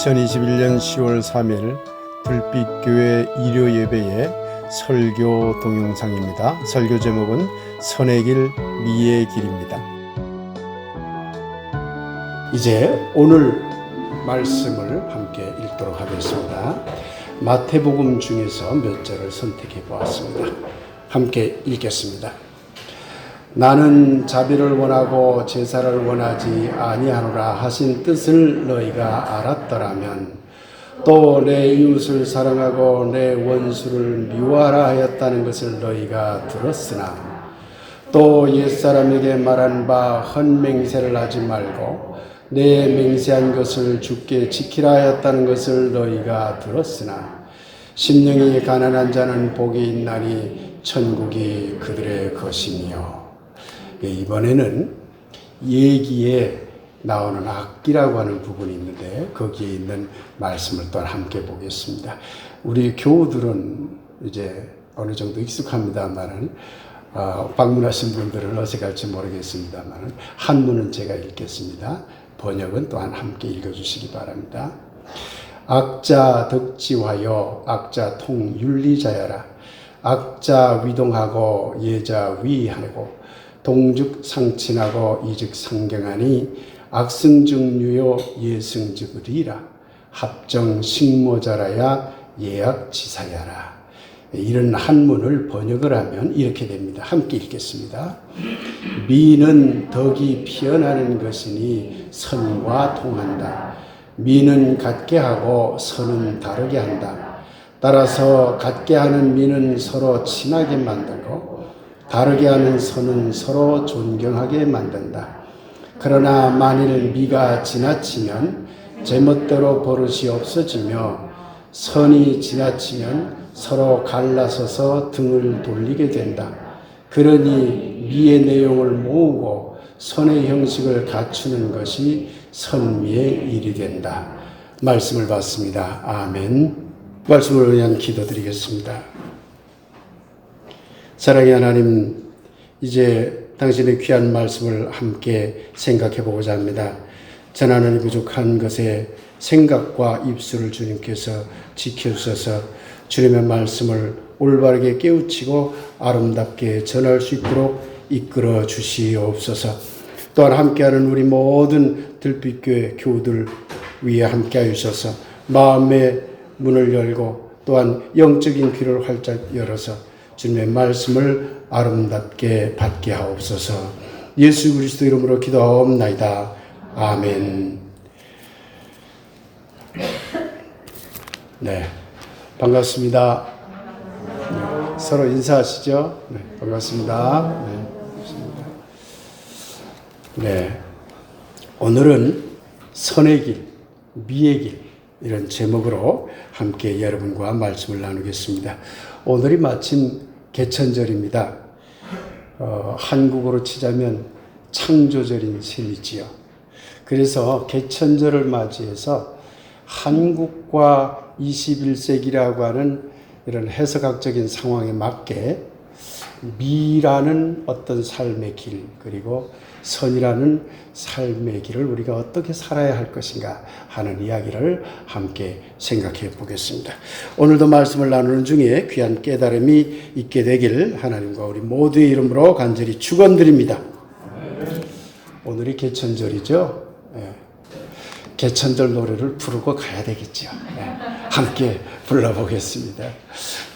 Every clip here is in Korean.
2021년 10월 3일 불빛교회 일요 예배의 설교 동영상입니다. 설교 제목은 선의 길, 미의 길입니다. 이제 오늘 말씀을 함께 읽도록 하겠습니다. 마태복음 중에서 몇 절을 선택해 보았습니다. 함께 읽겠습니다. 나는 자비를 원하고 제사를 원하지 아니하노라 하신 뜻을 너희가 알았더라면 또 내 이웃을 사랑하고 내 원수를 미워하라 하였다는 것을 너희가 들었으나 또 옛사람에게 말한 바 헌맹세를 하지 말고 내 맹세한 것을 주께 지키라 하였다는 것을 너희가 들었으나 심령이 가난한 자는 복이 있나니 천국이 그들의 것이니요. 이번에는 예기에 나오는 악기라고 하는 부분이 있는데 거기에 있는 말씀을 또 함께 보겠습니다. 우리 교우들은 이제 어느 정도 익숙합니다만은 방문하신 분들은 어색할지 모르겠습니다만 한문은 제가 읽겠습니다. 번역은 또한 함께 읽어주시기 바랍니다. 악자 덕지화여 악자 통윤리자여라. 악자 위동하고 예자 위하고 동즉 상친하고 이즉 상경하니 악승즉 유요 예승즉 리라. 합정 식모자라야 예악지사야라. 이런 한문을 번역을 하면 이렇게 됩니다. 함께 읽겠습니다. 미는 덕이 피어나는 것이니 선과 통한다. 미는 같게 하고 선은 다르게 한다. 따라서 같게 하는 미는 서로 친하게 만들고 다르게 하는 선은 서로 존경하게 만든다. 그러나 만일 미가 지나치면 제멋대로 버릇이 없어지며 선이 지나치면 서로 갈라서서 등을 돌리게 된다. 그러니 미의 내용을 모으고 선의 형식을 갖추는 것이 선미의 일이 된다. 말씀을 받습니다. 아멘. 말씀을 위한 기도드리겠습니다. 사랑의 하나님, 이제 당신의 귀한 말씀을 함께 생각해 보고자 합니다. 전하는 부족한 것에 생각과 입술을 주님께서 지켜주셔서 주님의 말씀을 올바르게 깨우치고 아름답게 전할 수 있도록 이끌어 주시옵소서. 또한 함께하는 우리 모든 들빛교회 교우들 위에 함께하여 주셔서 마음의 문을 열고 또한 영적인 귀를 활짝 열어서 주님의 말씀을 아름답게 받게 하옵소서. 예수 그리스도 이름으로 기도하옵나이다. 아멘. 네, 반갑습니다. 네, 서로 인사하시죠. 네, 반갑습니다. 네, 반갑습니다. 네, 오늘은 선의 길, 미의 길 이런 제목으로 함께 여러분과 말씀을 나누겠습니다. 오늘이 마침 개천절입니다. 한국어로 치자면 창조절인 셈이지요. 그래서 개천절을 맞이해서 한국과 21세기라고 하는 이런 해석학적인 상황에 맞게 미라는 어떤 삶의 길, 그리고 선이라는 삶의 길을 우리가 어떻게 살아야 할 것인가 하는 이야기를 함께 생각해 보겠습니다. 오늘도 말씀을 나누는 중에 귀한 깨달음이 있게 되길 하나님과 우리 모두의 이름으로 간절히 축원드립니다. 오늘이 개천절이죠. 개천절 노래를 부르고 가야 되겠죠. 함께 불러보겠습니다.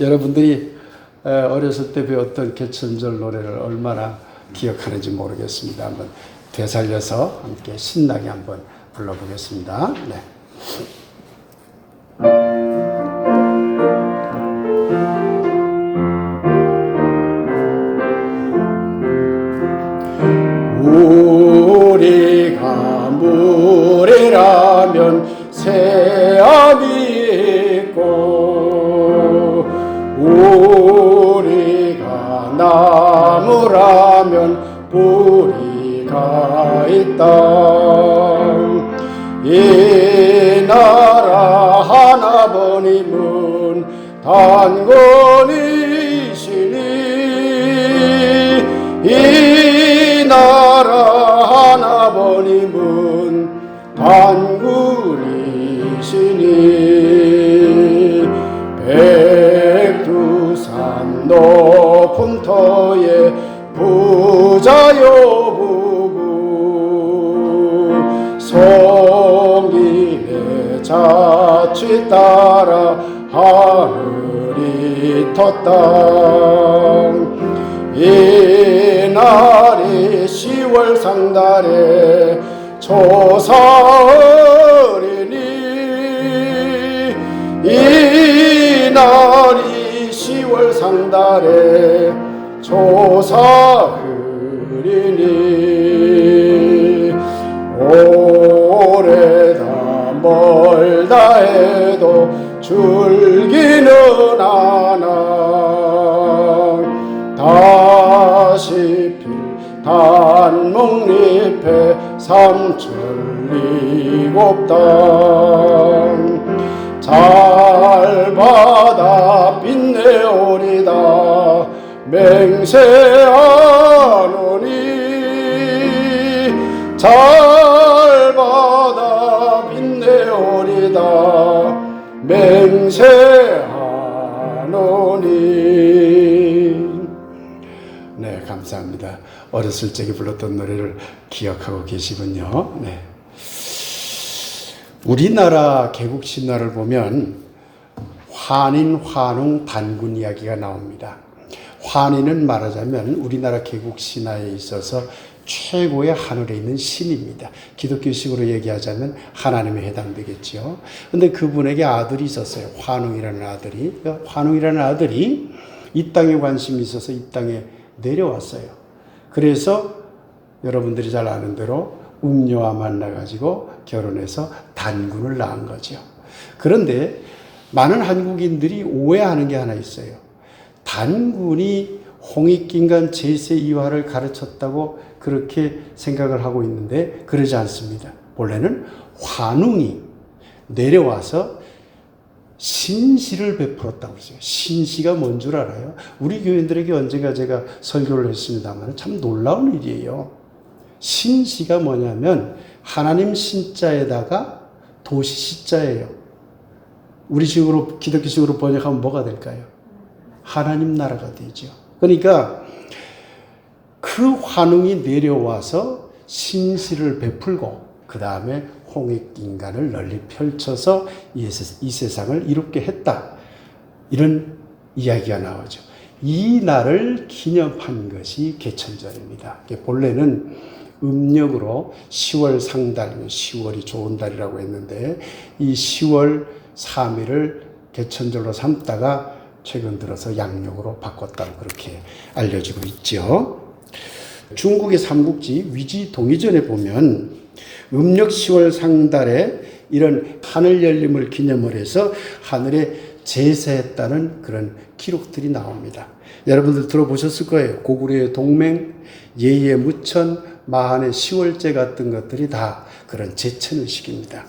여러분들이 어렸을 때 배웠던 개천절 노래를 얼마나 기억하는지 모르겠습니다. 한번 되살려서 함께 신나게 한번 불러보겠습니다. 네. 우리가 물이라면 새암이 있고 우리가 나무라면 뿌리가 있다. 이 나라 하나님은 단건이시니 이 나라 하나님은 단군이시니 하여 보고 성인의 자취 따라 하늘이 텄다. 이날이 10월 상달에 조사어리니 이날이 10월 상달에 조사으리니 오래다 멀다 해도 줄기는 않아 다시 필 단목잎에 삼천리곱당 잘 받아 빛내오리다 맹세하노니 잘 받아 빛내오리다 맹세하노니. 네, 감사합니다. 어렸을 적에 불렀던 노래를 기억하고 계시군요. 네. 우리나라 개국 신화를 보면 환인, 환웅, 단군 이야기가 나옵니다. 환인은 말하자면 우리나라 개국 신화에 있어서 최고의 하늘에 있는 신입니다. 기독교식으로 얘기하자면 하나님에 해당되겠죠. 근데 그분에게 아들이 있었어요. 환웅이라는 아들이. 환웅이라는 아들이 이 땅에 관심이 있어서 이 땅에 내려왔어요. 그래서 여러분들이 잘 아는 대로 웅녀와 만나가지고 결혼해서 단군을 낳은 거죠. 그런데 많은 한국인들이 오해하는 게 하나 있어요. 단군이 홍익인간 제세이화를 가르쳤다고 그렇게 생각을 하고 있는데 그러지 않습니다. 본래는 환웅이 내려와서 신시를 베풀었다고 했어요. 신시가 뭔 줄 알아요? 우리 교인들에게 언젠가 제가 설교를 했습니다만 참 놀라운 일이에요. 신시가 뭐냐면 하나님 신자에다가 도시 시자예요. 우리 식으로 기독교식으로 번역하면 뭐가 될까요? 하나님 나라가 되죠. 그러니까 그 환웅이 내려와서 신시를 베풀고 그 다음에 홍익인간을 널리 펼쳐서 이 세상을 이롭게 했다. 이런 이야기가 나오죠. 이 날을 기념한 것이 개천절입니다. 본래는 음력으로 10월 상달, 10월이 좋은 달이라고 했는데 이 10월 3일을 개천절로 삼다가 최근 들어서 양력으로 바꿨다고 그렇게 알려지고 있죠. 중국의 삼국지 위지 동의전에 보면 음력 10월 상달에 이런 하늘 열림을 기념을 해서 하늘에 제사했다는 그런 기록들이 나옵니다. 여러분들 들어보셨을 거예요. 고구려의 동맹, 예의 무천, 마한의 10월제 같은 것들이 다 그런 제천의식입니다.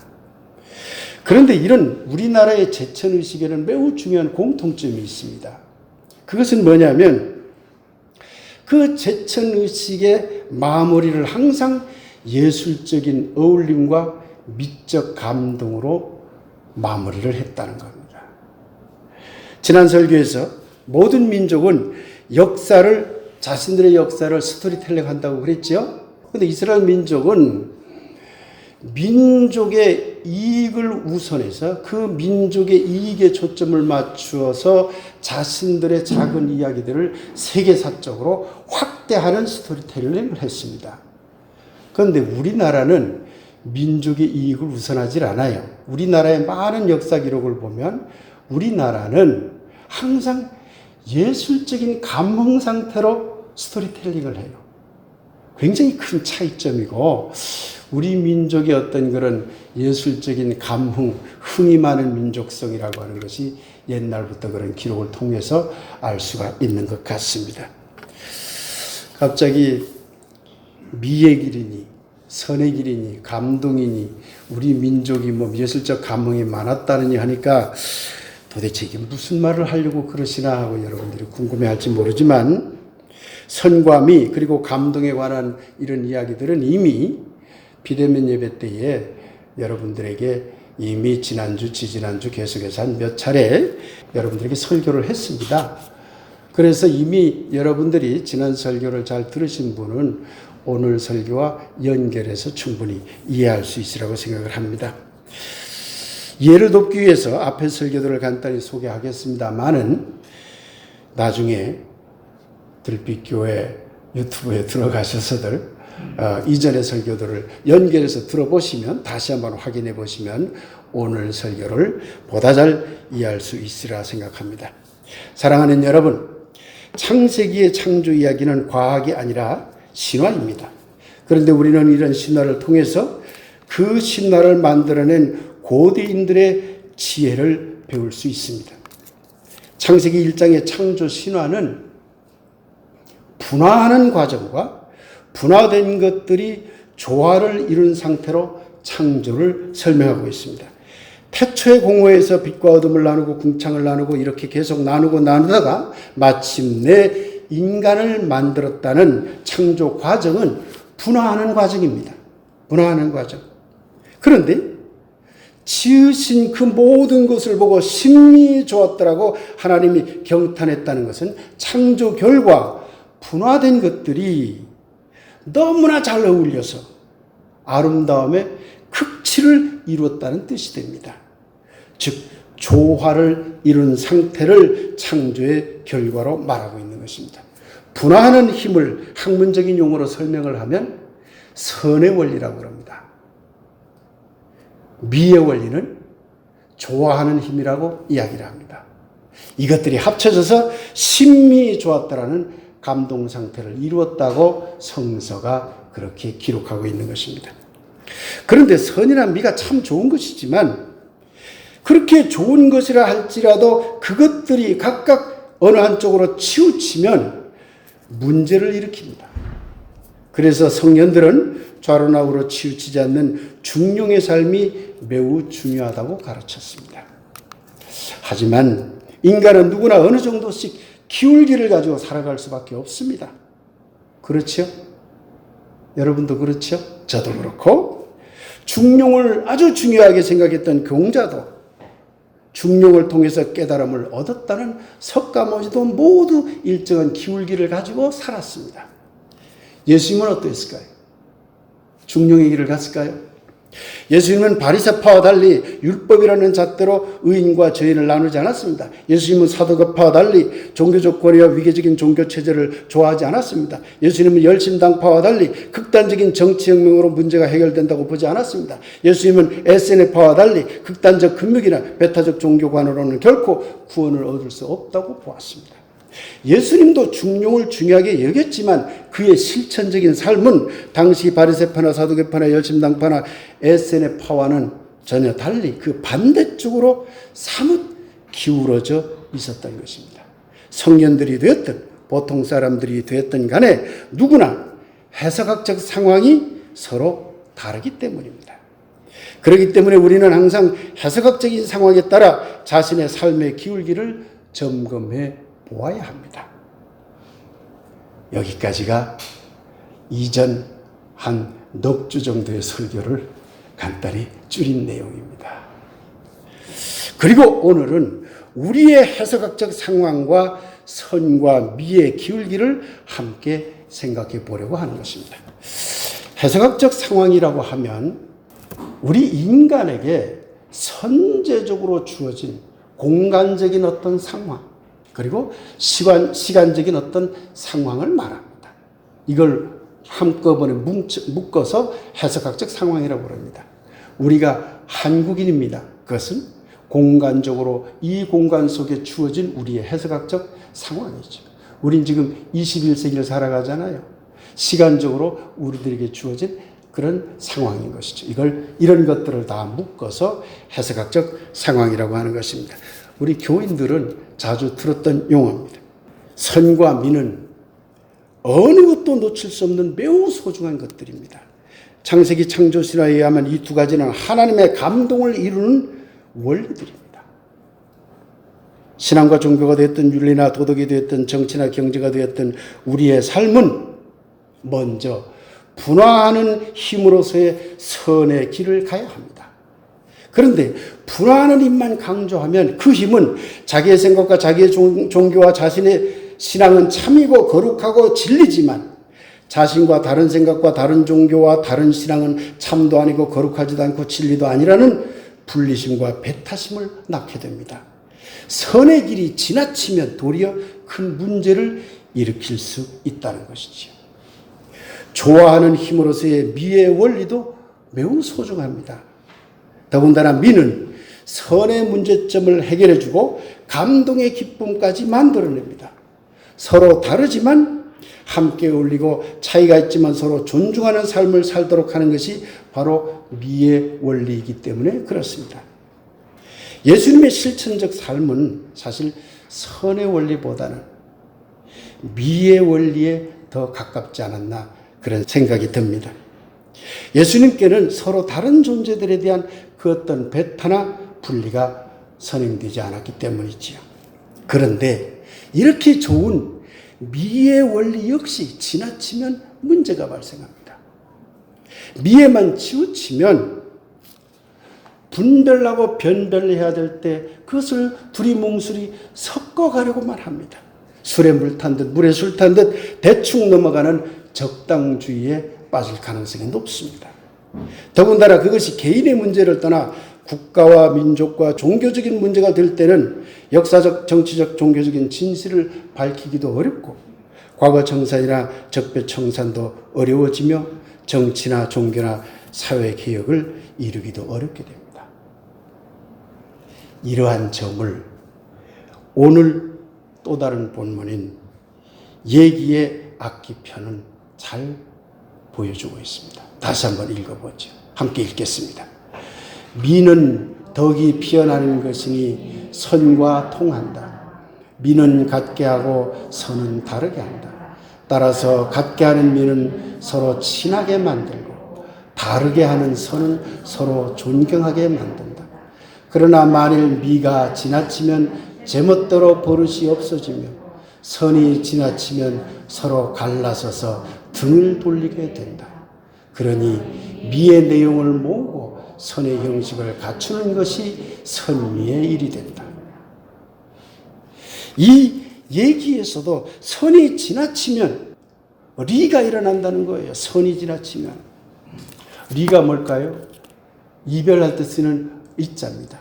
그런데 이런 우리나라의 제천의식에는 매우 중요한 공통점이 있습니다. 그것은 뭐냐면 그 제천의식의 마무리를 항상 예술적인 어울림과 미적 감동으로 마무리를 했다는 겁니다. 지난 설교에서 모든 민족은 자신들의 역사를 스토리텔링 한다고 그랬죠. 그런데 이스라엘 민족은 민족의 이익을 우선해서 그 민족의 이익에 초점을 맞추어서 자신들의 작은 이야기들을 세계사적으로 확대하는 스토리텔링을 했습니다. 그런데 우리나라는 민족의 이익을 우선하지 않아요. 우리나라의 많은 역사 기록을 보면 우리나라는 항상 예술적인 감흥 상태로 스토리텔링을 해요. 굉장히 큰 차이점이고 우리 민족의 어떤 그런 예술적인 감흥, 흥이 많은 민족성이라고 하는 것이 옛날부터 그런 기록을 통해서 알 수가 있는 것 같습니다. 갑자기 미의 길이니 선의 길이니 감동이니 우리 민족이 뭐 예술적 감흥이 많았다느니 하니까 도대체 이게 무슨 말을 하려고 그러시나 하고 여러분들이 궁금해할지 모르지만 선과 미 그리고 감동에 관한 이런 이야기들은 이미 비대면 예배 때에 여러분들에게 이미 지난주, 지지난주 계속해서 한 몇 차례 여러분들에게 설교를 했습니다. 그래서 이미 여러분들이 지난 설교를 잘 들으신 분은 오늘 설교와 연결해서 충분히 이해할 수 있으라고 생각을 합니다. 이해를 돕기 위해서 앞의 설교들을 간단히 소개하겠습니다만은 나중에 들빛교회 유튜브에 들어가셔서들 이전의 설교들을 연결해서 들어보시면 다시 한번 확인해 보시면 오늘 설교를 보다 잘 이해할 수 있으리라 생각합니다. 사랑하는 여러분, 창세기의 창조 이야기는 과학이 아니라 신화입니다. 그런데 우리는 이런 신화를 통해서 그 신화를 만들어낸 고대인들의 지혜를 배울 수 있습니다. 창세기 1장의 창조 신화는 분화하는 과정과 분화된 것들이 조화를 이룬 상태로 창조를 설명하고 있습니다. 태초의 공허에서 빛과 어둠을 나누고 궁창을 나누고 이렇게 계속 나누다가 마침내 인간을 만들었다는 창조 과정은 분화하는 과정입니다. 분화하는 과정. 그런데 지으신 그 모든 것을 보고 심히 좋았더라고 하나님이 경탄했다는 것은 창조 결과 분화된 것들이 너무나 잘 어울려서 아름다움의 극치를 이루었다는 뜻이 됩니다. 즉 조화를 이룬 상태를 창조의 결과로 말하고 있는 것입니다. 분화하는 힘을 학문적인 용어로 설명을 하면 선의 원리라고 합니다. 미의 원리는 좋아하는 힘이라고 이야기를 합니다. 이것들이 합쳐져서 심히 좋았다라는 감동 상태를 이루었다고 성서가 그렇게 기록하고 있는 것입니다. 그런데 선이나 미가 참 좋은 것이지만 그렇게 좋은 것이라 할지라도 그것들이 각각 어느 한쪽으로 치우치면 문제를 일으킵니다. 그래서 성년들은 좌로나 우로 치우치지 않는 중용의 삶이 매우 중요하다고 가르쳤습니다. 하지만 인간은 누구나 어느 정도씩 기울기를 가지고 살아갈 수밖에 없습니다. 그렇죠? 여러분도 그렇죠? 저도 그렇고 중용을 아주 중요하게 생각했던 공자도 중용을 통해서 깨달음을 얻었다는 석가모니도 모두 일정한 기울기를 가지고 살았습니다. 예수님은 어떠했을까요? 중용의 길을 갔을까요? 예수님은 바리새파와 달리 율법이라는 잣대로 의인과 죄인을 나누지 않았습니다. 예수님은 사도계파와 달리 종교적 권위와 위계적인 종교체제를 좋아하지 않았습니다. 예수님은 열심당파와 달리 극단적인 정치혁명으로 문제가 해결된다고 보지 않았습니다. 예수님은 SNF파와 달리 극단적 금욕이나 배타적 종교관으로는 결코 구원을 얻을 수 없다고 보았습니다. 예수님도 중용을 중요하게 여겼지만 그의 실천적인 삶은 당시 바리새파나 사두개파나 열심당파나 SNF파와는 전혀 달리 그 반대쪽으로 사뭇 기울어져 있었던 것입니다. 성년들이 되었든 보통 사람들이 되었든 간에 누구나 해석학적 상황이 서로 다르기 때문입니다. 그렇기 때문에 우리는 항상 해석학적인 상황에 따라 자신의 삶의 기울기를 점검해 보아야 합니다. 여기까지가 이전 한 넉 주 정도의 설교를 간단히 줄인 내용입니다. 그리고 오늘은 우리의 해석학적 상황과 선과 미의 기울기를 함께 생각해 보려고 하는 것입니다. 해석학적 상황이라고 하면 우리 인간에게 선제적으로 주어진 공간적인 어떤 상황 그리고 시간적인 어떤 상황을 말합니다. 이걸 한꺼번에 묶어서 해석학적 상황이라고 합니다. 우리가 한국인입니다. 그것은 공간적으로 이 공간 속에 주어진 우리의 해석학적 상황이죠. 우린 지금 21세기를 살아가잖아요. 시간적으로 우리들에게 주어진 그런 상황인 것이죠. 이런 것들을 다 묶어서 해석학적 상황이라고 하는 것입니다. 우리 교인들은 자주 들었던 용어입니다. 선과 미는 어느 것도 놓칠 수 없는 매우 소중한 것들입니다. 창세기 창조신화에 의하면 이 두 가지는 하나님의 감동을 이루는 원리들입니다. 신앙과 종교가 되었든 윤리나 도덕이 되었든 정치나 경제가 되었든 우리의 삶은 먼저 분화하는 힘으로서의 선의 길을 가야 합니다. 그런데 분화하는 힘만 강조하면 그 힘은 자기의 생각과 자기의 종교와 자신의 신앙은 참이고 거룩하고 진리지만 자신과 다른 생각과 다른 종교와 다른 신앙은 참도 아니고 거룩하지도 않고 진리도 아니라는 분리심과 배타심을 낳게 됩니다. 선의 길이 지나치면 도리어 큰 문제를 일으킬 수 있다는 것이지요. 좋아하는 힘으로서의 미의 원리도 매우 소중합니다. 더군다나 미는 선의 문제점을 해결해주고 감동의 기쁨까지 만들어냅니다. 서로 다르지만 함께 어울리고 차이가 있지만 서로 존중하는 삶을 살도록 하는 것이 바로 미의 원리이기 때문에 그렇습니다. 예수님의 실천적 삶은 사실 선의 원리보다는 미의 원리에 더 가깝지 않았나 그런 생각이 듭니다. 예수님께는 서로 다른 존재들에 대한 그 어떤 배타나 분리가 선행되지 않았기 때문이지요. 그런데 이렇게 좋은 미의 원리 역시 지나치면 문제가 발생합니다. 미에만 치우치면 분별하고 변별해야 될 때 그것을 두리뭉술이 섞어가려고만 합니다. 술에 물 탄 듯 물에 술 탄 듯 대충 넘어가는 적당주의에 빠질 가능성이 높습니다. 더군다나 그것이 개인의 문제를 떠나 국가와 민족과 종교적인 문제가 될 때는 역사적, 정치적, 종교적인 진실을 밝히기도 어렵고 과거 청산이나 적폐 청산도 어려워지며 정치나 종교나 사회 개혁을 이루기도 어렵게 됩니다. 이러한 점을 오늘 또 다른 본문인 예기의 악기편은 잘 보여주고 있습니다. 다시 한번 읽어보죠. 함께 읽겠습니다. 미는 덕이 피어나는 것이니 선과 통한다. 미는 같게 하고 선은 다르게 한다. 따라서 같게 하는 미는 서로 친하게 만들고 다르게 하는 선은 서로 존경하게 만든다. 그러나 만일 미가 지나치면 제멋대로 버릇이 없어지며 선이 지나치면 서로 갈라서서 등을 돌리게 된다. 그러니 미의 내용을 모으고 선의 형식을 갖추는 것이 선미의 일이 된다. 이 얘기에서도 선이 지나치면 리가 일어난다는 거예요. 선이 지나치면. 리가 뭘까요? 이별할 때 쓰는 이자입니다.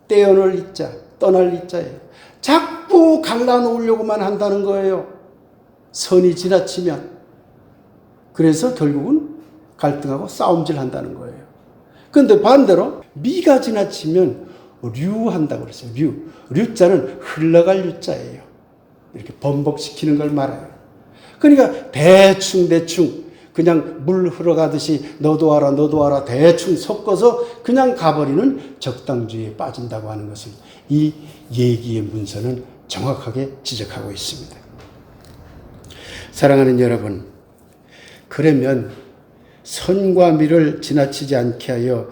떼어놓을 이자, 떠날 이자예요. 자꾸 갈라놓으려고만 한다는 거예요. 선이 지나치면. 그래서 결국은 갈등하고 싸움질 한다는 거예요. 그런데 반대로 미가 지나치면 류한다고 그랬어요. 류자는 흘러갈 유자예요. 이렇게 번복시키는 걸 말해요. 그러니까 대충 그냥 물 흘러가듯이 너도 와라 대충 섞어서 그냥 가버리는 적당주의에 빠진다고 하는 것을 이 예기의 문서는 정확하게 지적하고 있습니다. 사랑하는 여러분, 그러면 선과 미를 지나치지 않게 하여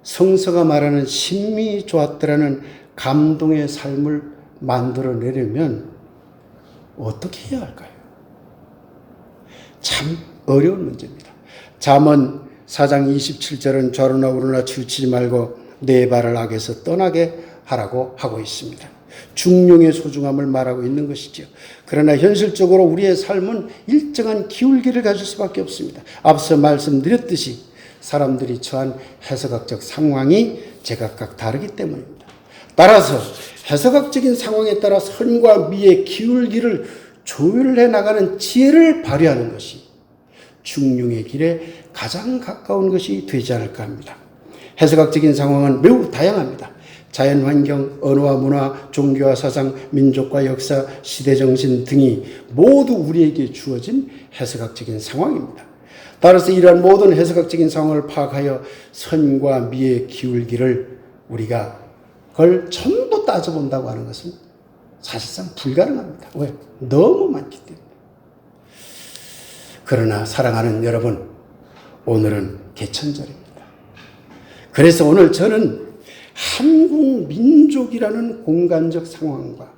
성서가 말하는 심히 좋았더라는 감동의 삶을 만들어내려면 어떻게 해야 할까요? 참 어려운 문제입니다. 잠언 4장 27절은 좌로나 우로나 치우치지 말고 내 발을 악에서 떠나게 하라고 하고 있습니다. 중용의 소중함을 말하고 있는 것이죠. 그러나 현실적으로 우리의 삶은 일정한 기울기를 가질 수밖에 없습니다. 앞서 말씀드렸듯이 사람들이 처한 해석학적 상황이 제각각 다르기 때문입니다. 따라서 해석학적인 상황에 따라 선과 미의 기울기를 조율해 나가는 지혜를 발휘하는 것이 중용의 길에 가장 가까운 것이 되지 않을까 합니다. 해석학적인 상황은 매우 다양합니다. 자연환경, 언어와 문화, 종교와 사상, 민족과 역사, 시대정신 등이 모두 우리에게 주어진 해석학적인 상황입니다. 따라서 이러한 모든 해석학적인 상황을 파악하여 선과 미의 기울기를 우리가 그걸 전부 따져본다고 하는 것은 사실상 불가능합니다. 왜? 너무 많기 때문에. 그러나 사랑하는 여러분, 오늘은 개천절입니다. 그래서 오늘 저는 한국 민족이라는 공간적 상황과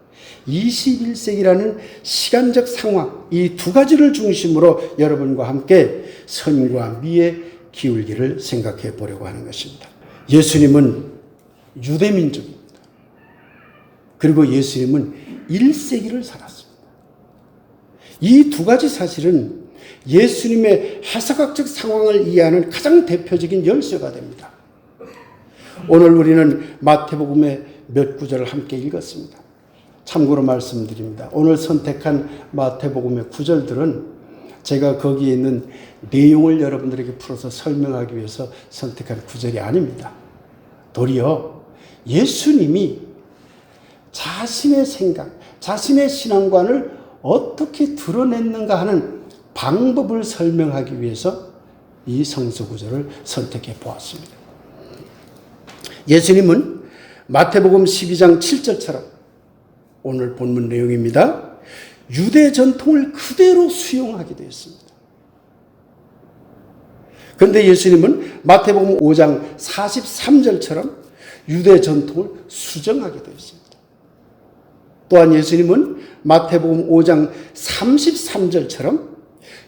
21세기라는 시간적 상황, 이 두 가지를 중심으로 여러분과 함께 선과 미의 기울기를 생각해 보려고 하는 것입니다. 예수님은 유대민족입니다. 그리고 예수님은 1세기를 살았습니다. 이 두 가지 사실은 예수님의 해석학적 상황을 이해하는 가장 대표적인 열쇠가 됩니다. 오늘 우리는 마태복음의 몇 구절을 함께 읽었습니다. 참고로 말씀드립니다. 오늘 선택한 마태복음의 구절들은 제가 거기에 있는 내용을 여러분들에게 풀어서 설명하기 위해서 선택한 구절이 아닙니다. 도리어 예수님이 자신의 생각, 자신의 신앙관을 어떻게 드러냈는가 하는 방법을 설명하기 위해서 이 성서 구절을 선택해 보았습니다. 예수님은 마태복음 12장 7절처럼 오늘 본문 내용입니다. 유대 전통을 그대로 수용하게 되었습니다. 그런데 예수님은 마태복음 5장 43절처럼 유대 전통을 수정하게 되었습니다. 또한 예수님은 마태복음 5장 33절처럼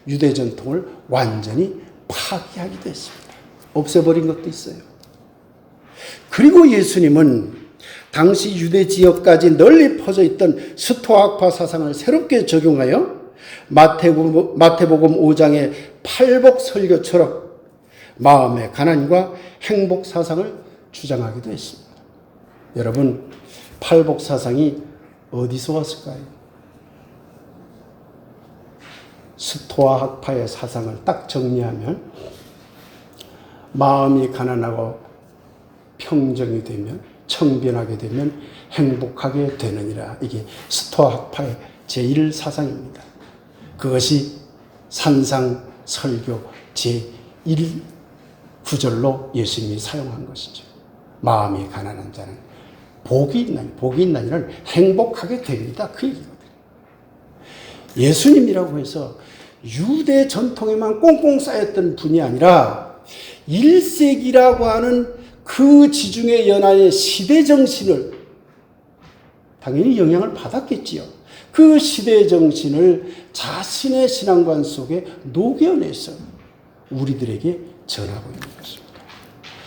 유대 전통을 완전히 파기하게 되었습니다. 없애버린 것도 있어요. 그리고 예수님은 당시 유대 지역까지 널리 퍼져 있던 스토아학파 사상을 새롭게 적용하여 마태복음 5장의 팔복 설교처럼 마음의 가난과 행복 사상을 주장하기도 했습니다. 여러분, 팔복 사상이 어디서 왔을까요? 스토아학파의 사상을 딱 정리하면 마음이 가난하고 평정이 되면 청변하게 되면 행복하게 되느니라. 이게 스토아학파의 제1사상입니다. 그것이 산상설교 제1구절로 예수님이 사용한 것이죠. 마음이 가난한 자는 복이 있나니는 행복하게 됩니다. 그 얘기거든요. 예수님이라고 해서 유대 전통에만 꽁꽁 쌓였던 분이 아니라 1세기라고 하는 그 지중해 연안의 시대 정신을 당연히 영향을 받았겠지요. 그 시대 정신을 자신의 신앙관 속에 녹여내서 우리들에게 전하고 있는 것입니다.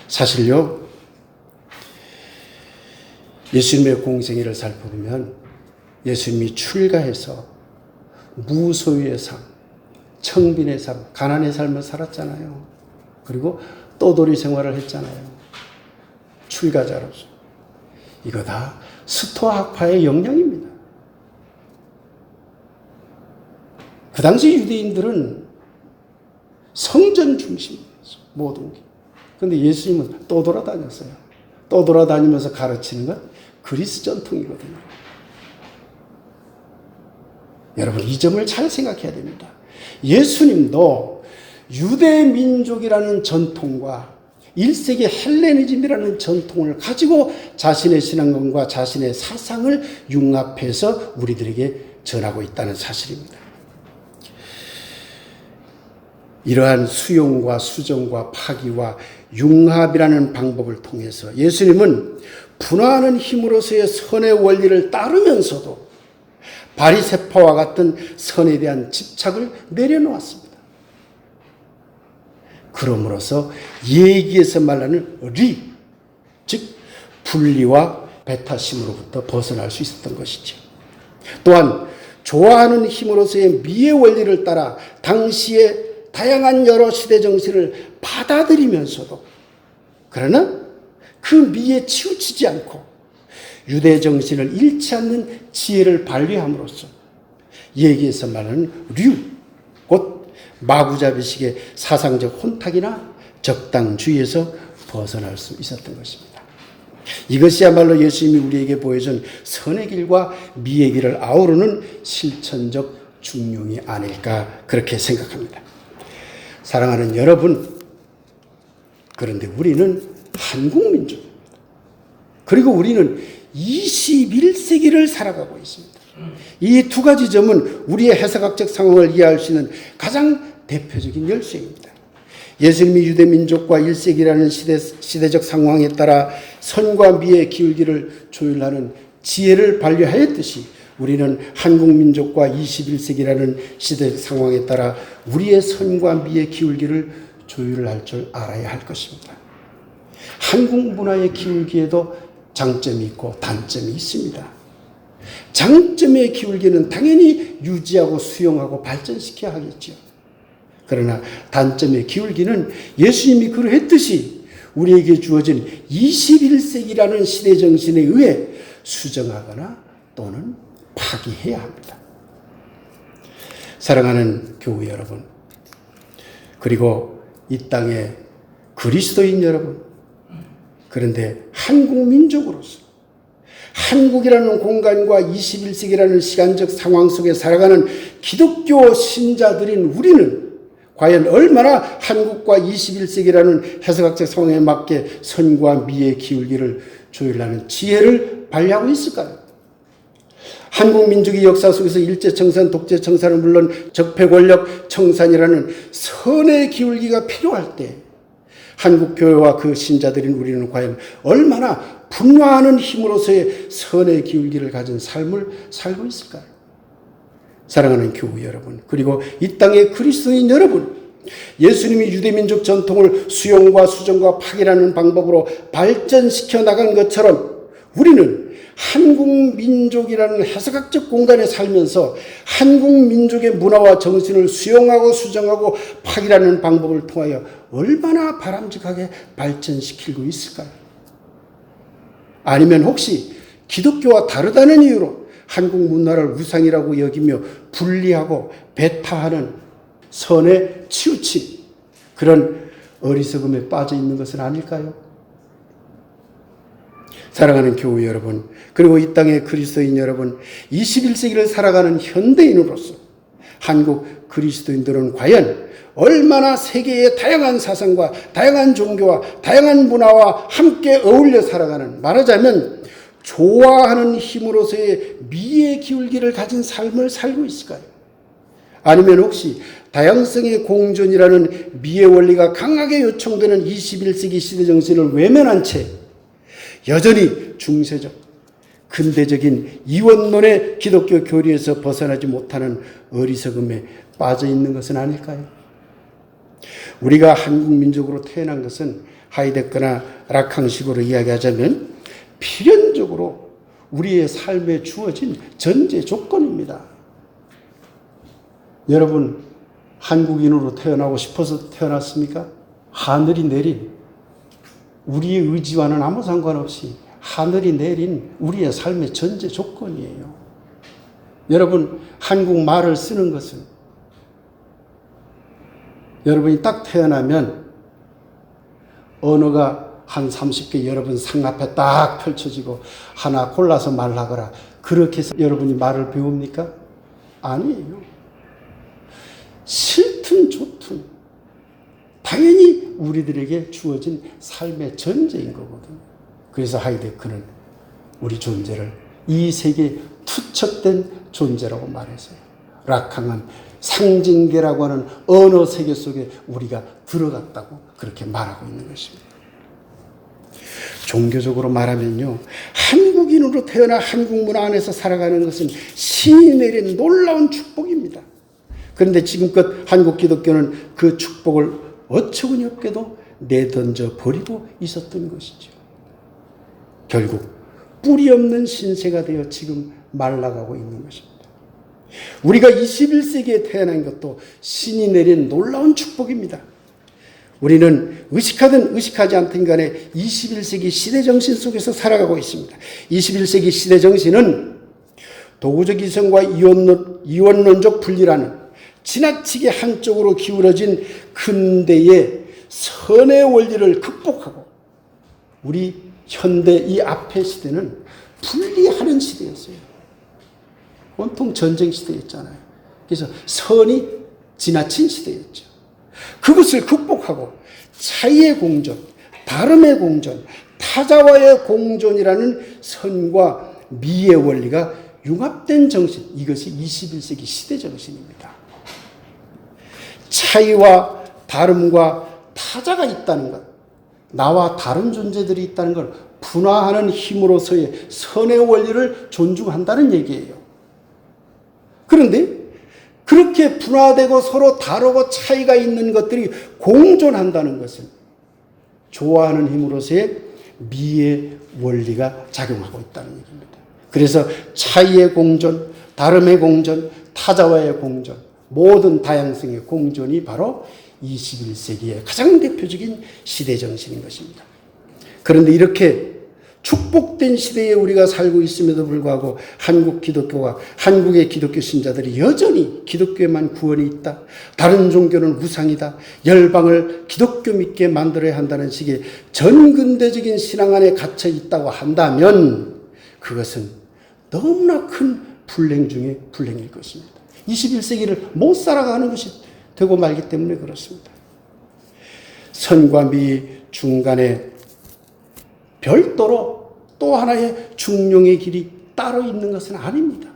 사실요, 예수님의 공생애를 살펴보면 예수님이 출가해서 무소유의 삶, 청빈의 삶, 가난의 삶을 살았잖아요. 그리고 떠돌이 생활을 했잖아요. 출가자로서. 이거 다 스토아학파의 영향입니다. 그 당시 유대인들은 성전 중심이었어요. 모든 게. 그런데 예수님은 떠돌아다녔어요. 떠돌아다니면서 가르치는 건 그리스 전통이거든요. 여러분, 이 점을 잘 생각해야 됩니다. 예수님도 유대 민족이라는 전통과 1세기 헬레니즘이라는 전통을 가지고 자신의 신앙관과 자신의 사상을 융합해서 우리들에게 전하고 있다는 사실입니다. 이러한 수용과 수정과 파기와 융합이라는 방법을 통해서 예수님은 분화하는 힘으로서의 선의 원리를 따르면서도 바리새파와 같은 선에 대한 집착을 내려놓았습니다. 그러므로서 예기에서 말하는 리, 즉 분리와 배타심으로부터 벗어날 수 있었던 것이죠. 또한 좋아하는 힘으로서의 미의 원리를 따라 당시의 다양한 여러 시대 정신을 받아들이면서도 그러나 그 미에 치우치지 않고 유대 정신을 잃지 않는 지혜를 발휘함으로써 예기에서 말하는 류, 곧 마구잡이식의 사상적 혼탁이나 적당주의에서 벗어날 수 있었던 것입니다. 이것이야말로 예수님이 우리에게 보여준 선의 길과 미의 길을 아우르는 실천적 중용이 아닐까 그렇게 생각합니다. 사랑하는 여러분, 그런데 우리는 한국민족입니다. 그리고 우리는 21세기를 살아가고 있습니다. 이 두 가지 점은 우리의 해석학적 상황을 이해할 수 있는 가장 대표적인 열쇠입니다. 예수님이 유대민족과 1세기라는 시대적 상황에 따라 선과 미의 기울기를 조율하는 지혜를 발휘하였듯이 우리는 한국민족과 21세기라는 시대 상황에 따라 우리의 선과 미의 기울기를 조율할 줄 알아야 할 것입니다. 한국 문화의 기울기에도 장점이 있고 단점이 있습니다. 장점의 기울기는 당연히 유지하고 수용하고 발전시켜야 하겠죠. 그러나 단점의 기울기는 예수님이 그러했듯이 우리에게 주어진 21세기라는 시대 정신에 의해 수정하거나 또는 파기해야 합니다. 사랑하는 교우 여러분, 그리고 이 땅의 그리스도인 여러분, 그런데 한국 민족으로서 한국이라는 공간과 21세기라는 시간적 상황 속에 살아가는 기독교 신자들인 우리는 과연 얼마나 한국과 21세기라는 해석학적 상황에 맞게 선과 미의 기울기를 조율하는 지혜를 발휘하고 있을까요? 한국 민족의 역사 속에서 일제청산, 독재청산은 물론 적폐권력 청산이라는 선의 기울기가 필요할 때 한국 교회와 그 신자들인 우리는 과연 얼마나 분화하는 힘으로서의 선의 기울기를 가진 삶을 살고 있을까요? 사랑하는 교우 여러분, 그리고 이 땅의 그리스도인 여러분, 예수님이 유대민족 전통을 수용과 수정과 파괴라는 방법으로 발전시켜 나간 것처럼 우리는 한국 민족이라는 해석학적 공간에 살면서 한국 민족의 문화와 정신을 수용하고 수정하고 파괴라는 방법을 통하여 얼마나 바람직하게 발전시키고 있을까요? 아니면 혹시 기독교와 다르다는 이유로 한국 문화를 우상이라고 여기며 분리하고 배타하는 선에 치우친 그런 어리석음에 빠져 있는 것은 아닐까요? 사랑하는 교우 여러분, 그리고 이 땅의 그리스도인 여러분, 21세기를 살아가는 현대인으로서 한국 그리스도인들은 과연 얼마나 세계의 다양한 사상과 다양한 종교와 다양한 문화와 함께 어울려 살아가는, 말하자면 좋아하는 힘으로서의 미의 기울기를 가진 삶을 살고 있을까요? 아니면 혹시 다양성의 공존이라는 미의 원리가 강하게 요청되는 21세기 시대 정신을 외면한 채 여전히 중세적, 근대적인 이원론의 기독교 교리에서 벗어나지 못하는 어리석음에 빠져 있는 것은 아닐까요? 우리가 한국 민족으로 태어난 것은 하이데거나 락항식으로 이야기하자면 필연적으로 우리의 삶에 주어진 전제 조건입니다. 여러분, 한국인으로 태어나고 싶어서 태어났습니까? 하늘이 내린, 우리의 의지와는 아무 상관없이 하늘이 내린 우리의 삶의 전제 조건이에요. 여러분, 한국말을 쓰는 것은 여러분이 딱 태어나면 언어가 한 30개 여러분 상 앞에 딱 펼쳐지고 하나 골라서 말하거라, 그렇게 해서 여러분이 말을 배웁니까? 아니에요. 싫든 좋든 당연히 우리들에게 주어진 삶의 전제인 거거든요. 그래서 하이데크는 우리 존재를 이 세계에 투척된 존재라고 말했어요. 락항은 상징계라고 하는 언어 세계 속에 우리가 들어갔다고 그렇게 말하고 있는 것입니다. 종교적으로 말하면요, 한국인으로 태어나 한국 문화 안에서 살아가는 것은 신이 내린 놀라운 축복입니다. 그런데 지금껏 한국 기독교는 그 축복을 어처구니 없게도 내던져 버리고 있었던 것이죠. 결국 뿌리 없는 신세가 되어 지금 말라가고 있는 것입니다. 우리가 21세기에 태어난 것도 신이 내린 놀라운 축복입니다. 우리는 의식하든 의식하지 않든 간에 21세기 시대정신 속에서 살아가고 있습니다. 21세기 시대정신은 도구적 이성과 이원론적 분리라는 지나치게 한쪽으로 기울어진 근대의 선의 원리를 극복하고 우리 현대 이 앞의 시대는 분리하는 시대였어요. 온통 전쟁 시대였잖아요. 그래서 선이 지나친 시대였죠. 그것을 극복하고 차이의 공존, 다름의 공존, 타자와의 공존이라는 선과 미의 원리가 융합된 정신, 이것이 21세기 시대 정신입니다. 차이와 다름과 타자가 있다는 것, 나와 다른 존재들이 있다는 걸 분화하는 힘으로서의 선의 원리를 존중한다는 얘기예요. 그런데 그렇게 분화되고 서로 다르고 차이가 있는 것들이 공존한다는 것은 좋아하는 힘으로서의 미의 원리가 작용하고 있다는 얘기입니다. 그래서 차이의 공존, 다름의 공존, 타자와의 공존, 모든 다양성의 공존이 바로 21세기의 가장 대표적인 시대 정신인 것입니다. 그런데 이렇게 축복된 시대에 우리가 살고 있음에도 불구하고 한국 기독교와 한국의 기독교 신자들이 여전히 기독교에만 구원이 있다, 다른 종교는 우상이다, 열방을 기독교 믿게 만들어야 한다는 식의 전근대적인 신앙 안에 갇혀 있다고 한다면 그것은 너무나 큰 불행 중에 불행일 것입니다. 21세기를 못 살아가는 것이 되고 말기 때문에 그렇습니다. 선과 미 중간에 별도로 또 하나의 중용의 길이 따로 있는 것은 아닙니다.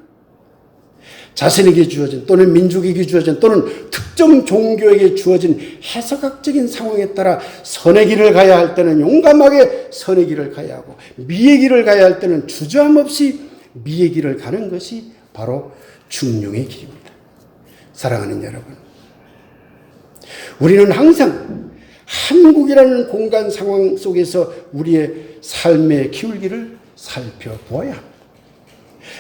자신에게 주어진 또는 민족에게 주어진 또는 특정 종교에게 주어진 해석학적인 상황에 따라 선의 길을 가야 할 때는 용감하게 선의 길을 가야 하고 미의 길을 가야 할 때는 주저함 없이 미의 길을 가는 것이 바로 중용의 길입니다. 사랑하는 여러분, 우리는 항상 한국이라는 공간 상황 속에서 우리의 삶의 기울기를 살펴보아야 합니다.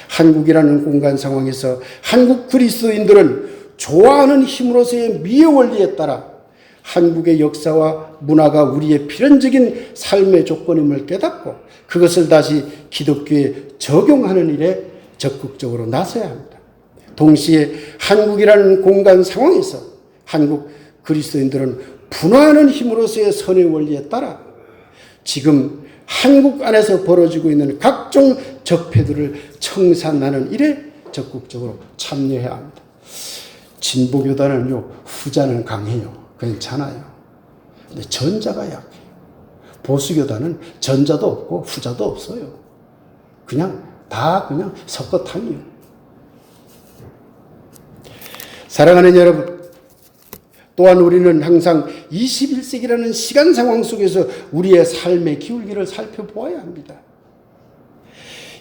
한국이라는 공간 상황에서 한국 그리스도인들은 좋아하는 힘으로서의 미의 원리에 따라 한국의 역사와 문화가 우리의 필연적인 삶의 조건임을 깨닫고 그것을 다시 기독교에 적용하는 일에 적극적으로 나서야 합니다. 동시에 한국이라는 공간 상황에서 한국 그리스도인들은 분화하는 힘으로서의 선의 원리에 따라 지금 한국 안에서 벌어지고 있는 각종 적폐들을 청산하는 일에 적극적으로 참여해야 합니다. 진보교단은요, 후자는 강해요. 괜찮아요. 근데 전자가 약해요. 보수교단은 전자도 없고 후자도 없어요. 그냥 섞어탕이에요. 사랑하는 여러분, 또한 우리는 항상 21세기라는 시간 상황 속에서 우리의 삶의 기울기를 살펴보아야 합니다.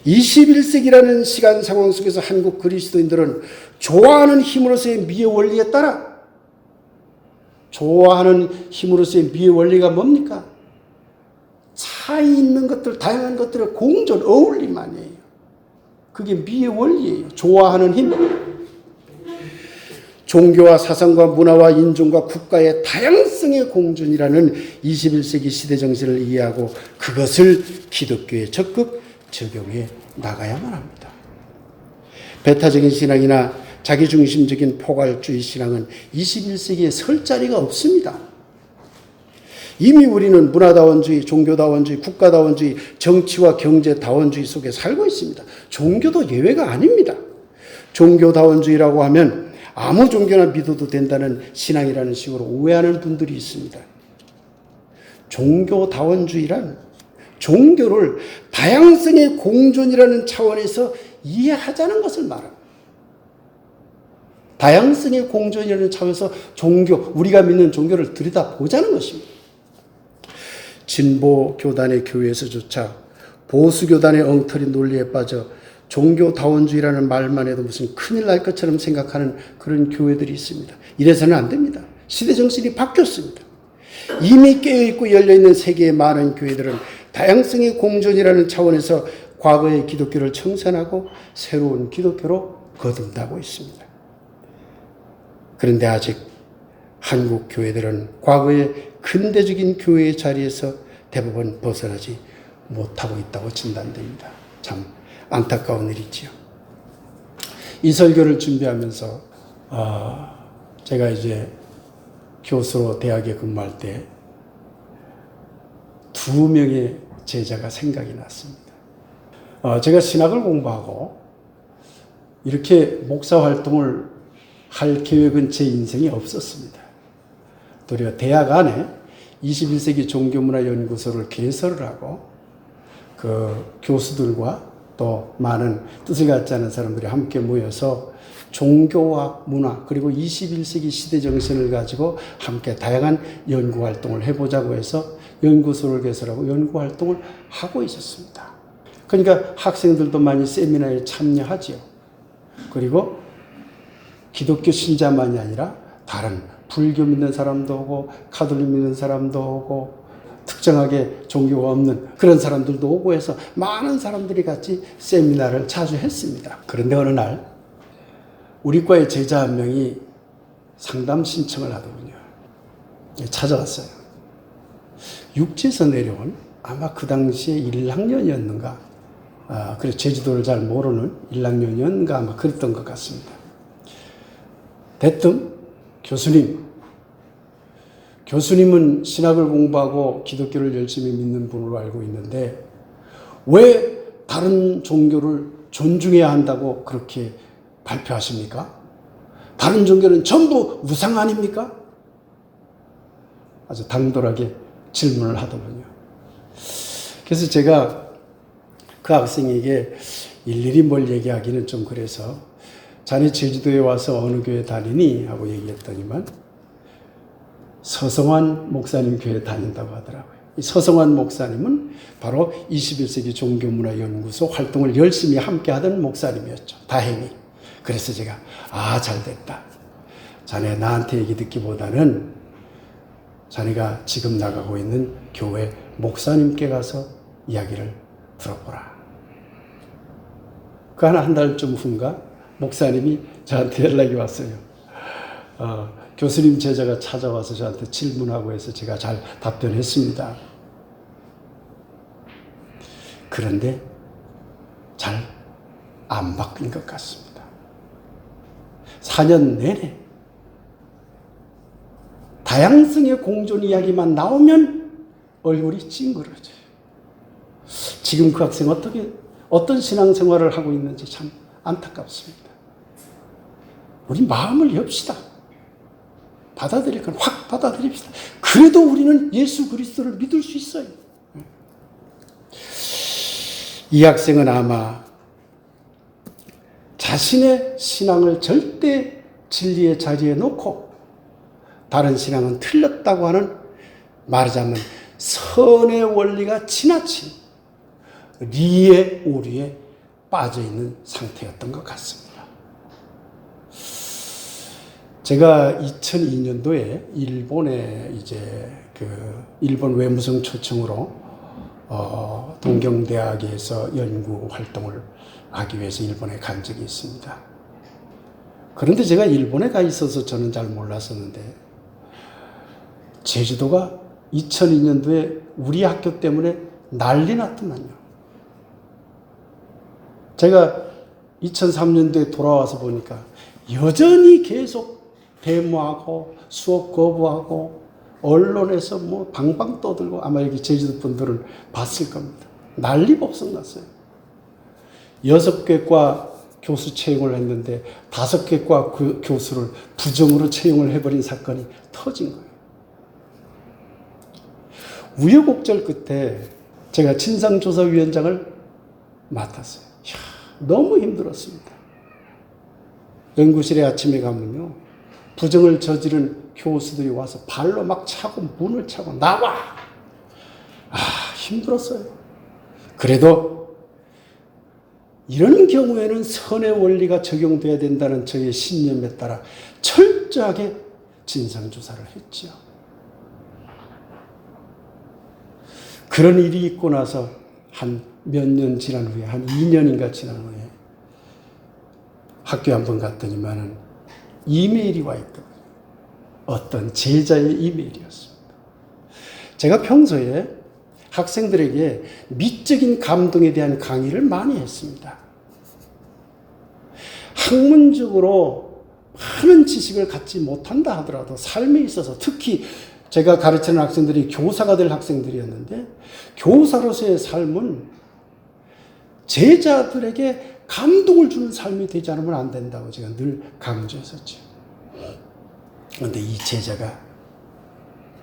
21세기라는 시간 상황 속에서 한국 그리스도인들은 좋아하는 힘으로서의 미의 원리에 따라 좋아하는 힘으로서의 미의 원리가 뭡니까? 차이 있는 것들, 다양한 것들의 공존, 어울림 아니에요. 그게 미의 원리예요. 좋아하는 힘. 종교와 사상과 문화와 인종과 국가의 다양성의 공존이라는 21세기 시대 정신을 이해하고 그것을 기독교에 적극 적용해 나가야만 합니다. 배타적인 신앙이나 자기중심적인 포괄주의 신앙은 21세기에 설 자리가 없습니다. 이미 우리는 문화다원주의, 종교다원주의, 국가다원주의, 정치와 경제다원주의 속에 살고 있습니다. 종교도 예외가 아닙니다. 종교다원주의라고 하면 아무 종교나 믿어도 된다는 신앙이라는 식으로 오해하는 분들이 있습니다. 종교다원주의란 종교를 다양성의 공존이라는 차원에서 이해하자는 것을 말합니다. 다양성의 공존이라는 차원에서 우리가 믿는 종교를 들여다보자는 것입니다. 진보교단의 교회에서조차 보수교단의 엉터리 논리에 빠져 종교다원주의라는 말만 해도 무슨 큰일 날 것처럼 생각하는 그런 교회들이 있습니다. 이래서는 안 됩니다. 시대정신이 바뀌었습니다. 이미 깨어있고 열려있는 세계의 많은 교회들은 다양성의 공존이라는 차원에서 과거의 기독교를 청산하고 새로운 기독교로 거듭나고 있습니다. 그런데 아직 한국 교회들은 과거의 근대적인 교회의 자리에서 대부분 벗어나지 못하고 있다고 진단됩니다. 참 안타까운 일이지요. 이 설교를 준비하면서 제가 이제 교수로 대학에 근무할 때 2명의 제자가 생각이 났습니다. 제가 신학을 공부하고 이렇게 목사 활동을 할 계획은 제 인생에 없었습니다. 도리어 대학 안에 21세기 종교문화연구소를 개설을 하고 그 교수들과 또 많은 뜻을 갖지 않은 사람들이 함께 모여서 종교와 문화 그리고 21세기 시대 정신을 가지고 함께 다양한 연구활동을 해보자고 해서 연구소를 개설하고 연구활동을 하고 있었습니다. 그러니까 학생들도 많이 세미나에 참여하지요. 그리고 기독교 신자만이 아니라 다른 불교 믿는 사람도 오고 카톨릭 믿는 사람도 오고 특정하게 종교가 없는 그런 사람들도 오고 해서 많은 사람들이 같이 세미나를 자주 했습니다. 그런데 어느 날 우리 과의 제자 한 명이 상담 신청을 하더군요. 찾아왔어요. 육지에서 내려온 아마 그 당시에 1학년이었는가, 그래 제주도를 잘 모르는 1학년이었는가 아마 그랬던 것 같습니다. 대뜸 교수님은 신학을 공부하고 기독교를 열심히 믿는 분으로 알고 있는데 왜 다른 종교를 존중해야 한다고 그렇게 발표하십니까? 다른 종교는 전부 우상 아닙니까? 아주 당돌하게 질문을 하더군요. 그래서 제가 그 학생에게 일일이 뭘 얘기하기는 좀 그래서 자네 제주도에 와서 어느 교회 다니니? 하고 얘기했더니만 서성환 목사님 교회 다닌다고 하더라고요. 이 서성환 목사님은 바로 21세기 종교문화연구소 활동을 열심히 함께 하던 목사님이었죠. 다행히. 그래서 제가 잘됐다. 자네 나한테 얘기 듣기보다는 자네가 지금 나가고 있는 교회 목사님께 가서 이야기를 들어보라. 그 한 달쯤 후인가 목사님이 저한테 연락이 왔어요. 교수님 제자가 찾아와서 저한테 질문하고 해서 제가 잘 답변했습니다. 그런데 잘 안 바뀐 것 같습니다. 4년 내내 다양성의 공존 이야기만 나오면 얼굴이 찡그러져요. 지금 그 학생 어떤 신앙생활을 하고 있는지 참 안타깝습니다. 우리 마음을 엽시다. 받아들일 건 확 받아들입시다. 그래도 우리는 예수 그리스도를 믿을 수 있어요. 이 학생은 아마 자신의 신앙을 절대 진리의 자리에 놓고 다른 신앙은 틀렸다고 하는, 말하자면 선의 원리가 지나친 리의 오류에 빠져있는 상태였던 것 같습니다. 제가 2002년도에 일본에 일본 외무성 초청으로 동경대학에서 연구 활동을 하기 위해서 일본에 간 적이 있습니다. 그런데 제가 일본에 가 있어서 저는 잘 몰랐었는데 제주도가 2002년도에 우리 학교 때문에 난리 났더만요. 제가 2003년도에 돌아와서 보니까 여전히 계속 데모하고 수업 거부하고 언론에서 뭐 방방 떠들고, 아마 여기 제주도 분들은 봤을 겁니다. 난리법석 났어요. 6개 과 교수 채용을 했는데 5개 과 그 교수를 부정으로 채용을 해버린 사건이 터진 거예요. 우여곡절 끝에 제가 진상조사위원장을 맡았어요. 너무 힘들었습니다. 연구실에 아침에 가면요, 부정을 저지른 교수들이 와서 발로 막 차고 문을 차고 나와! 힘들었어요. 그래도 이런 경우에는 선의 원리가 적용돼야 된다는 저의 신념에 따라 철저하게 진상조사를 했죠. 그런 일이 있고 나서 한 몇 년 지난 후에, 한 2년인가 지난 후에 학교에 한번 갔더니만은 이메일이 와 있더군요. 어떤 제자의 이메일이었습니다. 제가 평소에 학생들에게 미적인 감동에 대한 강의를 많이 했습니다. 학문적으로 많은 지식을 갖지 못한다 하더라도 삶에 있어서, 특히 제가 가르치는 학생들이 교사가 될 학생들이었는데, 교사로서의 삶은 제자들에게 감동을 주는 삶이 되지 않으면 안 된다고 제가 늘 강조했었죠. 그런데 이 제자가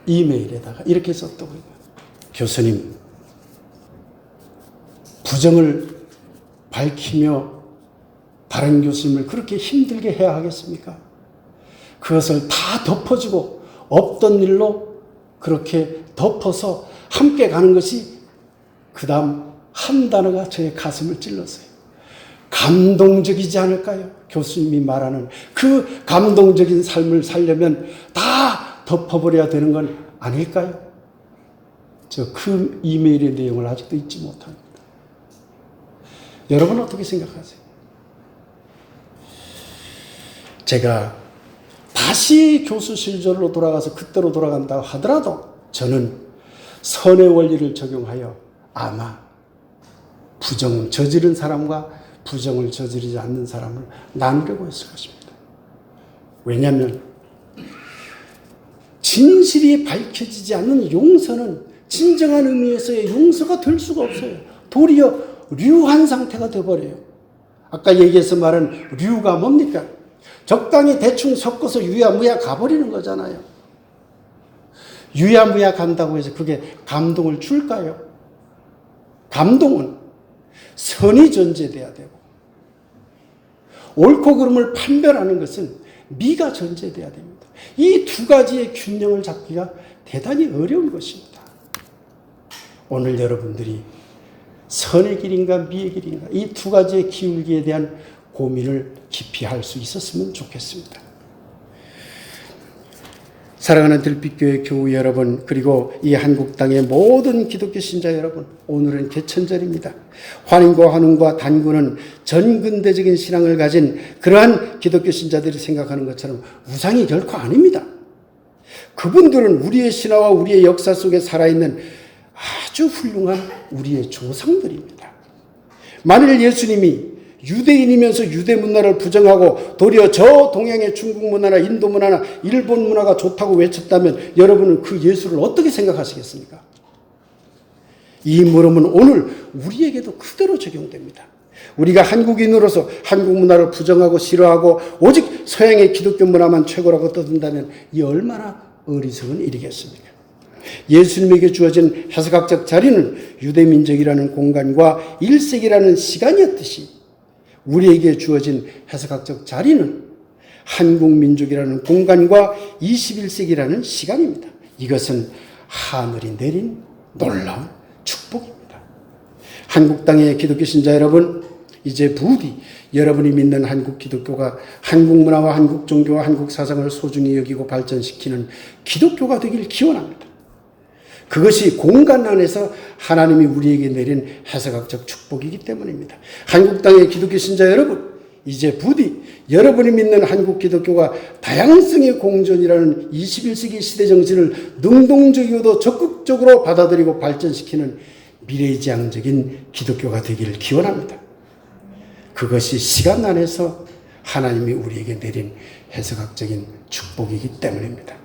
이메일에다가 이렇게 썼더군요. 교수님, 부정을 밝히며 다른 교수님을 그렇게 힘들게 해야 하겠습니까? 그것을 다 덮어주고 없던 일로 그렇게 덮어서 함께 가는 것이, 그 다음 한 단어가 저의 가슴을 찔렀어요. 감동적이지 않을까요? 교수님이 말하는 그 감동적인 삶을 살려면 다 덮어버려야 되는 건 아닐까요? 저 그 이메일의 내용을 아직도 잊지 못합니다. 여러분 어떻게 생각하세요? 제가 다시 교수실절로 돌아가서 그때로 돌아간다 하더라도 저는 선의 원리를 적용하여 아마 부정 저지른 사람과 부정을 저지르지 않는 사람을 나누려고 했을 것입니다. 왜냐하면 진실이 밝혀지지 않는 용서는 진정한 의미에서의 용서가 될 수가 없어요. 도리어 류한 상태가 되어버려요. 아까 얘기해서 말한 류가 뭡니까? 적당히 대충 섞어서 유야무야 가버리는 거잖아요. 유야무야 간다고 해서 그게 감동을 줄까요? 감동은 선이 전제돼야 되고 옳고 그름을 판별하는 것은 미가 전제돼야 됩니다. 이 두 가지의 균형을 잡기가 대단히 어려운 것입니다. 오늘 여러분들이 선의 길인가 미의 길인가 이 두 가지의 기울기에 대한 고민을 깊이 할 수 있었으면 좋겠습니다. 사랑하는 들빛교회 교우 여러분, 그리고 이 한국 땅의 모든 기독교 신자 여러분, 오늘은 개천절입니다. 환인과 환웅과 단군은 전근대적인 신앙을 가진 그러한 기독교 신자들이 생각하는 것처럼 우상이 결코 아닙니다. 그분들은 우리의 신화와 우리의 역사 속에 살아있는 아주 훌륭한 우리의 조상들입니다. 만일 예수님이 유대인이면서 유대 문화를 부정하고 도리어 저 동양의 중국 문화나 인도 문화나 일본 문화가 좋다고 외쳤다면 여러분은 그 예수를 어떻게 생각하시겠습니까? 이 물음은 오늘 우리에게도 그대로 적용됩니다. 우리가 한국인으로서 한국 문화를 부정하고 싫어하고 오직 서양의 기독교 문화만 최고라고 떠든다면 이 얼마나 어리석은 일이겠습니까? 예수님에게 주어진 해석학적 자리는 유대민족이라는 공간과 1세기라는 시간이었듯이 우리에게 주어진 해석학적 자리는 한국민족이라는 공간과 21세기라는 시간입니다. 이것은 하늘이 내린 놀라운 축복입니다. 한국 땅의 기독교 신자 여러분, 이제 부디 여러분이 믿는 한국 기독교가 한국 문화와 한국 종교와 한국 사상을 소중히 여기고 발전시키는 기독교가 되길 기원합니다. 그것이 공간 안에서 하나님이 우리에게 내린 해석학적 축복이기 때문입니다. 한국 땅의 기독교 신자 여러분, 이제 부디 여러분이 믿는 한국 기독교가 다양성의 공존이라는 21세기 시대 정신을 능동적이고도 적극적으로 받아들이고 발전시키는 미래지향적인 기독교가 되기를 기원합니다. 그것이 시간 안에서 하나님이 우리에게 내린 해석학적인 축복이기 때문입니다.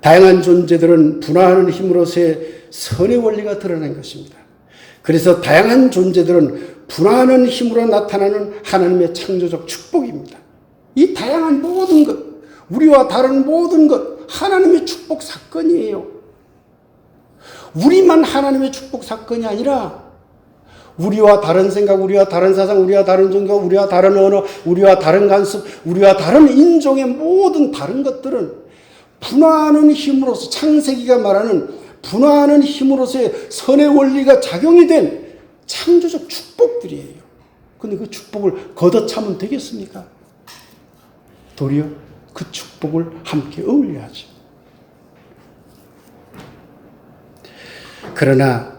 다양한 존재들은 분화하는 힘으로서의 선의 원리가 드러난 것입니다. 그래서 다양한 존재들은 분화하는 힘으로 나타나는 하나님의 창조적 축복입니다. 이 다양한 모든 것, 우리와 다른 모든 것, 하나님의 축복 사건이에요. 우리만 하나님의 축복 사건이 아니라 우리와 다른 생각, 우리와 다른 사상, 우리와 다른 종교, 우리와 다른 언어, 우리와 다른 관습, 우리와 다른 인종의 모든 다른 것들은 분화하는 힘으로서 창세기가 말하는 분화하는 힘으로서의 선의 원리가 작용이 된 창조적 축복들이에요. 그런데 그 축복을 걷어차면 되겠습니까? 도리어 그 축복을 함께 어울려야죠. 그러나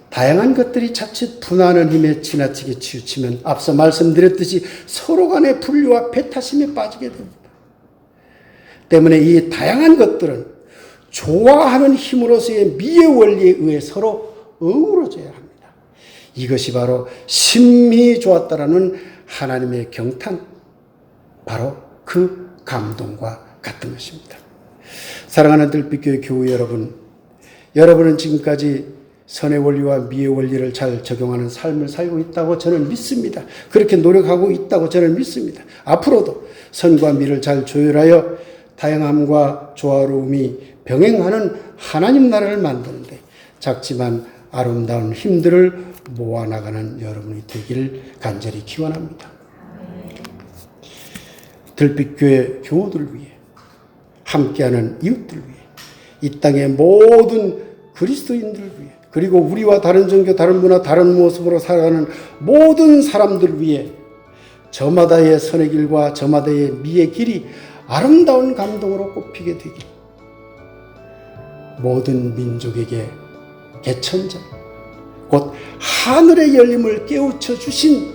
다양한 것들이 자칫 분화하는 힘에 지나치게 치우치면 앞서 말씀드렸듯이 서로 간의 분류와 배타심에 빠지게 됩니다. 때문에 이 다양한 것들은 좋아하는 힘으로서의 미의 원리에 의해 서로 어우러져야 합니다. 이것이 바로 심히 좋았다라는 하나님의 경탄, 바로 그 감동과 같은 것입니다. 사랑하는 들빛교회 교우 여러분, 여러분은 지금까지 선의 원리와 미의 원리를 잘 적용하는 삶을 살고 있다고 저는 믿습니다. 그렇게 노력하고 있다고 저는 믿습니다. 앞으로도 선과 미를 잘 조율하여 다양함과 조화로움이 병행하는 하나님 나라를 만드는데 작지만 아름다운 힘들을 모아나가는 여러분이 되기를 간절히 기원합니다. 들빛교회 교우들을 위해, 함께하는 이웃들을 위해, 이 땅의 모든 그리스도인들을 위해, 그리고 우리와 다른 종교, 다른 문화, 다른 모습으로 살아가는 모든 사람들을 위해 저마다의 선의 길과 저마다의 미의 길이 아름다운 감동으로 꼽히게 되길 모든 민족에게 개천절, 곧 하늘의 열림을 깨우쳐 주신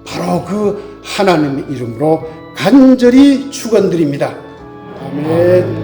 바로 그 하나님의 이름으로 간절히 축원드립니다. 아멘.